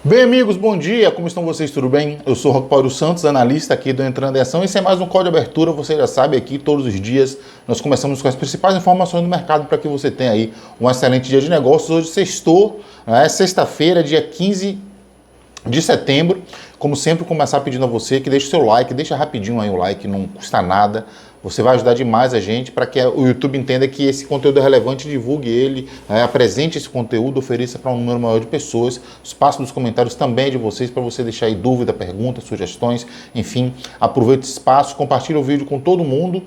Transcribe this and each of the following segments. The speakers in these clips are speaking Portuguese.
Bem, amigos, bom dia, como estão vocês? Tudo bem? Eu sou o Roque Santos, analista aqui do Entrando em Ação. Esse é mais um Call de Abertura, você já sabe, aqui todos os dias nós começamos com as principais informações do mercado para que você tenha aí um excelente dia de negócios. Hoje sextou, sexta-feira, dia 15 de setembro. Como sempre, começar pedindo a você que deixe o seu like, deixa rapidinho aí o like, não custa nada. Você vai ajudar demais a gente para que o YouTube entenda que esse conteúdo é relevante, divulgue ele, apresente esse conteúdo, ofereça para um número maior de pessoas. O espaço dos comentários também é de vocês, para você deixar aí dúvida, perguntas, sugestões, enfim. Aproveite esse espaço, compartilhe o vídeo com todo mundo.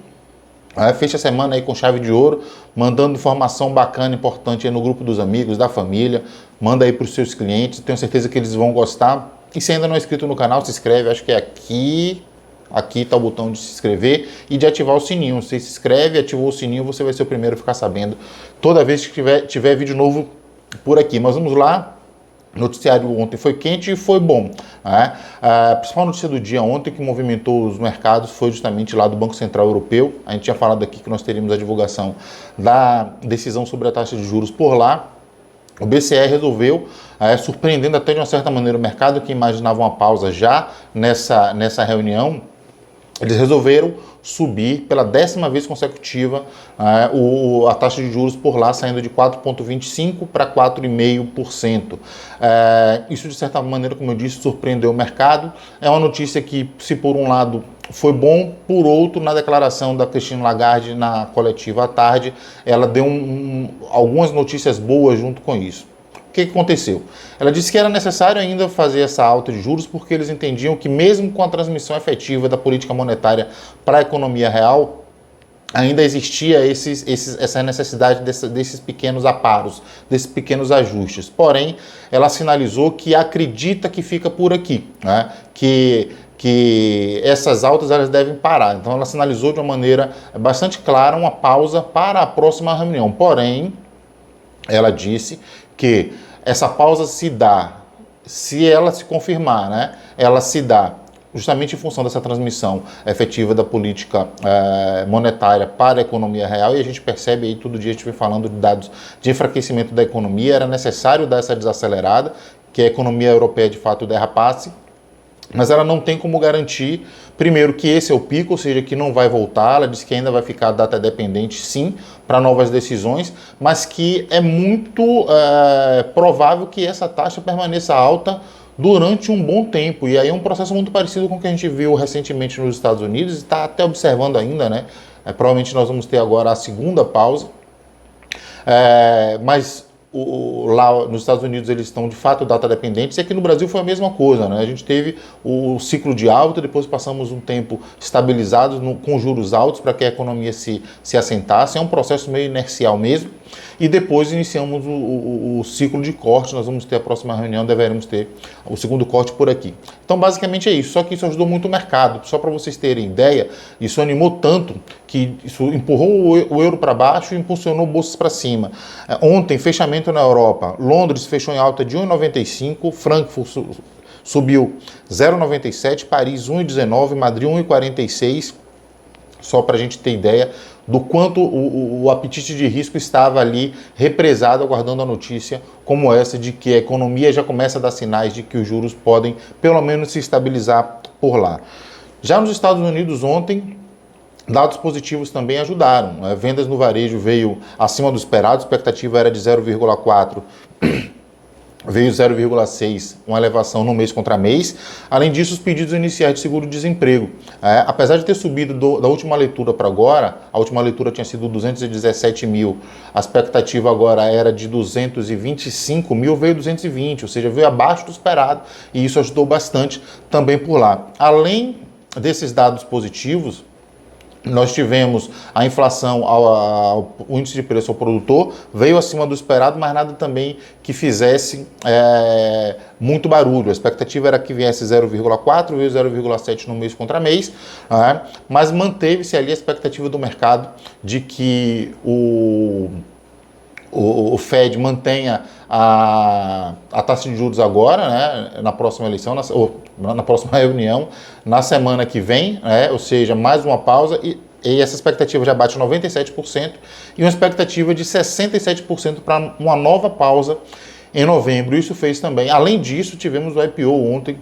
Fecha a semana aí com chave de ouro, mandando informação bacana, importante aí no grupo dos amigos, da família. Manda aí para os seus clientes, tenho certeza que eles vão gostar. E se ainda não é inscrito no canal, se inscreve, acho que é aqui. Aqui está o botão de se inscrever e de ativar o sininho. Você se inscreve, ativou o sininho, você vai ser o primeiro a ficar sabendo toda vez que tiver vídeo novo por aqui. Mas vamos lá. O noticiário ontem foi quente e foi bom. A principal notícia do dia ontem que movimentou os mercados foi justamente lá do Banco Central Europeu. A gente tinha falado aqui que nós teríamos a divulgação da decisão sobre a taxa de juros por lá. O BCE resolveu, surpreendendo até de uma certa maneira o mercado, que imaginava uma pausa já nessa reunião. Eles resolveram subir pela 10ª vez consecutiva a taxa de juros por lá, saindo de 4,25% para 4,5%. Isso, de certa maneira, como eu disse, surpreendeu o mercado. É uma notícia que, se por um lado foi bom, por outro, na declaração da Christine Lagarde na coletiva à tarde, ela deu algumas notícias boas junto com isso. O que aconteceu? Ela disse que era necessário ainda fazer essa alta de juros porque eles entendiam que mesmo com a transmissão efetiva da política monetária para a economia real, ainda existia essa necessidade desses pequenos aparos, desses pequenos ajustes. Porém, ela sinalizou que acredita que fica por aqui, que essas altas elas devem parar. Então ela sinalizou de uma maneira bastante clara uma pausa para a próxima reunião. Porém, ela disse que essa pausa se dá, se ela se confirmar, ela se dá justamente em função dessa transmissão efetiva da política monetária para a economia real, e a gente percebe aí, todo dia a gente vem falando de dados de enfraquecimento da economia, era necessário dar essa desacelerada, que a economia europeia de fato derrapasse, mas ela não tem como garantir, primeiro, que esse é o pico, ou seja, que não vai voltar. Ela diz que ainda vai ficar data dependente, sim, para novas decisões, mas que é muito provável que essa taxa permaneça alta durante um bom tempo. E aí é um processo muito parecido com o que a gente viu recentemente nos Estados Unidos, e está até observando ainda, provavelmente nós vamos ter agora a segunda pausa, mas lá nos Estados Unidos eles estão de fato data dependentes, e aqui no Brasil foi a mesma coisa, A gente teve o ciclo de alta, depois passamos um tempo estabilizados com juros altos para que a economia se assentasse. É um processo meio inercial mesmo, e depois iniciamos o ciclo de corte. Nós vamos ter a próxima reunião, deveremos ter o segundo corte por aqui. Então basicamente é isso, só que isso ajudou muito o mercado. Só para vocês terem ideia, isso animou tanto que isso empurrou o euro para baixo e impulsionou bolsas para cima. Ontem, fechamento na Europa, Londres fechou em alta de 1,95, Frankfurt subiu 0,97, Paris 1,19, Madrid 1,46, só para a gente ter ideia do quanto o apetite de risco estava ali represado, aguardando a notícia como essa de que a economia já começa a dar sinais de que os juros podem pelo menos se estabilizar por lá. Já nos Estados Unidos ontem, dados positivos também ajudaram. Vendas no varejo veio acima do esperado, a expectativa era de 0,4, veio 0,6, uma elevação no mês contra mês. Além disso, os pedidos iniciais de seguro-desemprego. Apesar de ter subido da última leitura para agora, a última leitura tinha sido 217 mil, a expectativa agora era de 225 mil, veio 220, ou seja, veio abaixo do esperado, e isso ajudou bastante também por lá. Além desses dados positivos, nós tivemos a inflação, o índice de preço ao produtor, veio acima do esperado, mas nada também que fizesse muito barulho. A expectativa era que viesse 0,4, veio 0,7 no mês contra mês, mas manteve-se ali a expectativa do mercado de que o Fed mantenha a taxa de juros agora, na próxima eleição, na próxima reunião, na semana que vem, ou seja, mais uma pausa, e essa expectativa já bate 97%, e uma expectativa de 67% para uma nova pausa em novembro. Isso fez também. Além disso, tivemos o IPO ontem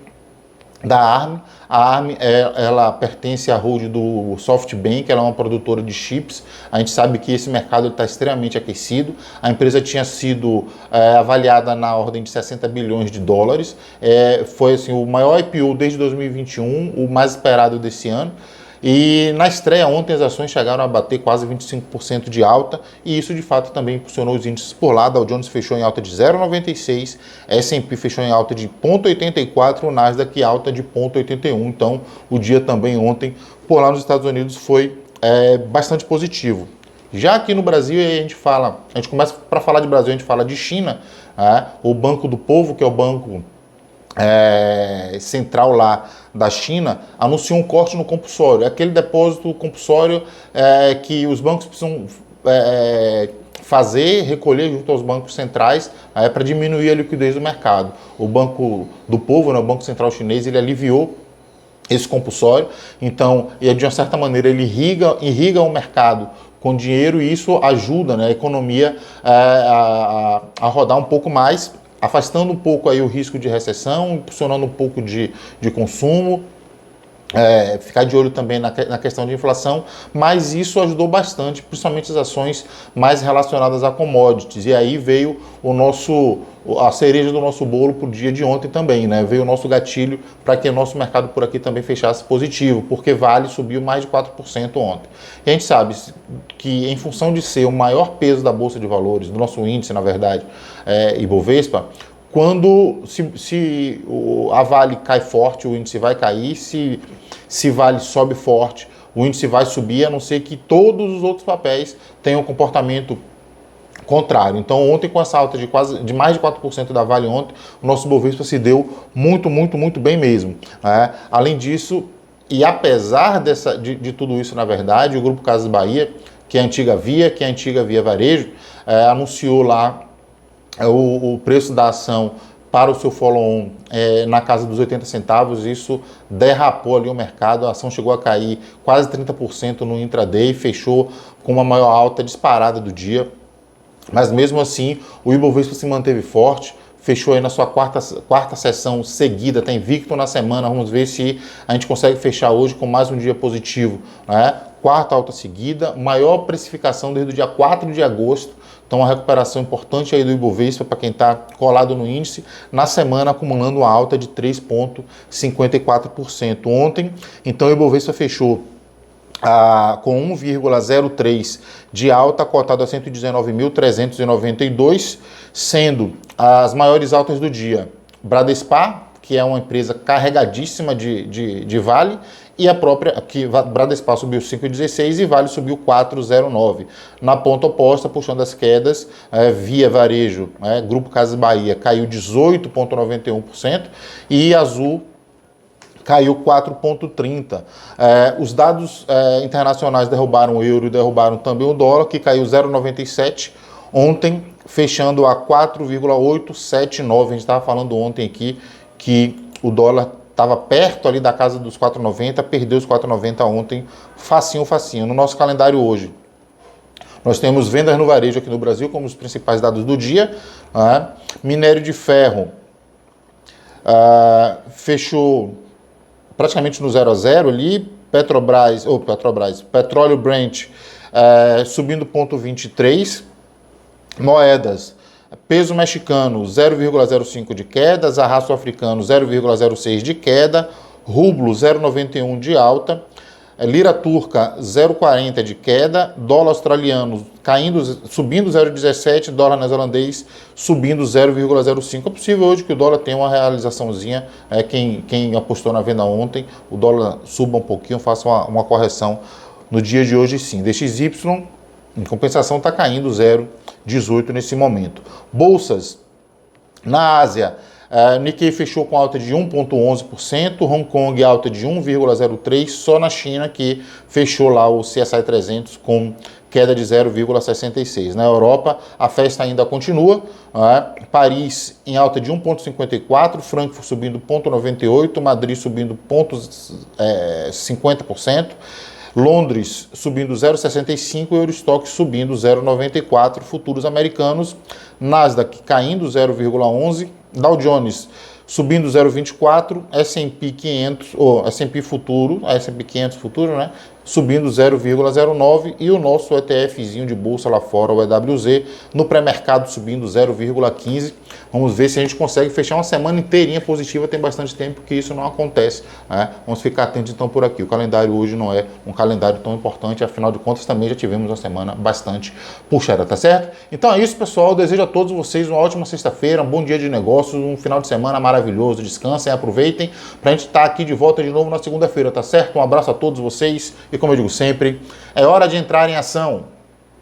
da ARM. A ARM, ela pertence à holding do SoftBank, ela é uma produtora de chips. A gente sabe que esse mercado está extremamente aquecido. A empresa tinha sido avaliada na ordem de 60 bilhões de dólares. Foi assim, o maior IPO desde 2021, o mais esperado desse ano. E na estreia ontem as ações chegaram a bater quase 25% de alta, e isso de fato também impulsionou os índices por lá. Dow Jones fechou em alta de 0,96, S&P fechou em alta de 0,84, o Nasdaq alta de 0,81. Então o dia também ontem por lá nos Estados Unidos foi bastante positivo. Já aqui no Brasil a gente começa para falar de Brasil, a gente fala de China, o Banco do Povo, que é o banco central lá da China, anunciou um corte no compulsório, aquele depósito compulsório que os bancos precisam recolher junto aos bancos centrais para diminuir a liquidez do mercado. O Banco do Povo, né, o Banco Central Chinês, ele aliviou esse compulsório, então, de uma certa maneira, ele irriga o mercado com dinheiro, e isso ajuda, né, a economia a rodar um pouco mais, afastando um pouco aí o risco de recessão, impulsionando um pouco de consumo, ficar de olho também na questão de inflação, mas isso ajudou bastante, principalmente as ações mais relacionadas a commodities. E aí veio a cereja do nosso bolo para o dia de ontem também, né? Veio o nosso gatilho para que o nosso mercado por aqui também fechasse positivo, porque Vale subiu mais de 4% ontem. E a gente sabe que, em função de ser o maior peso da Bolsa de Valores, do nosso índice, na verdade, Ibovespa, quando a Vale cai forte, o índice vai cair. Se Vale sobe forte, o índice vai subir, a não ser que todos os outros papéis tenham um comportamento contrário. Então, ontem, com essa alta de mais de 4% da Vale ontem, o nosso Bovespa se deu muito, muito, muito bem mesmo. Além disso, e apesar de tudo isso, na verdade, o Grupo Casas Bahia, que é a antiga Via Varejo, anunciou lá o preço da ação para o seu follow-on na casa dos 80 centavos, isso derrapou ali o mercado, a ação chegou a cair quase 30% no intraday, fechou com uma maior alta disparada do dia, mas mesmo assim o Ibovespa se manteve forte, fechou aí na sua quarta sessão seguida, está invicto na semana. Vamos ver se a gente consegue fechar hoje com mais um dia positivo, né? Quarta alta seguida, maior precificação desde o dia 4 de agosto, então uma recuperação importante aí do Ibovespa para quem está colado no índice, na semana acumulando uma alta de 3,54% ontem. Então o Ibovespa fechou com 1,03 de alta, cotado a 119.392, sendo as maiores altas do dia Bradespar, que é uma empresa carregadíssima de Vale, e a própria, que Bradespar subiu 5,16 e Vale subiu 4,09. Na ponta oposta, puxando as quedas, Via Varejo, Grupo Casas Bahia, caiu 18,91% e Azul caiu 4,30%. Os dados internacionais derrubaram o euro e derrubaram também o dólar, que caiu 0,97 ontem, fechando a 4,879. A gente estava falando ontem aqui que o dólar estava perto ali da casa dos 4,90, perdeu os 4,90 ontem, facinho. No nosso calendário hoje, nós temos vendas no varejo aqui no Brasil como os principais dados do dia. Minério de ferro fechou praticamente no 0 a 0 ali. Petróleo Brent subindo 0,23. Moedas, peso mexicano 0,05 de queda, zarraço africano 0,06 de queda, rublo 0,91 de alta, lira turca 0,40 de queda, dólar australiano subindo 0,17, dólar neozelandês subindo 0,05. É possível hoje que o dólar tenha uma realizaçãozinha, quem apostou na venda ontem, o dólar suba um pouquinho, faça uma correção no dia de hoje sim. DXY, em compensação, está caindo 0,18 nesse momento. Bolsas, na Ásia, Nikkei fechou com alta de 1,11%, Hong Kong alta de 1,03%, só na China que fechou lá o CSI 300 com queda de 0,66%. Na Europa, a festa ainda continua, Paris em alta de 1,54%, Frankfurt subindo 0,98%, Madrid subindo 0,50%, Londres subindo 0,65 e Eurostock subindo 0,94, futuros americanos, Nasdaq caindo 0,11, Dow Jones subindo 0,24, S&P 500, ou S&P futuro, a S&P 500 futuro, né? Subindo 0,09 e o nosso ETFzinho de bolsa lá fora, o EWZ, no pré-mercado subindo 0,15. Vamos ver se a gente consegue fechar uma semana inteirinha positiva, tem bastante tempo que isso não acontece, né? Vamos ficar atentos então por aqui. O calendário hoje não é um calendário tão importante, afinal de contas também já tivemos uma semana bastante puxada, tá certo? Então é isso, pessoal. Eu desejo a todos vocês uma ótima sexta-feira, um bom dia de negócios, um final de semana maravilhoso. Descansem, aproveitem pra gente estar aqui de volta de novo na segunda-feira, tá certo? Um abraço a todos vocês e como eu digo sempre, é hora de entrar em ação.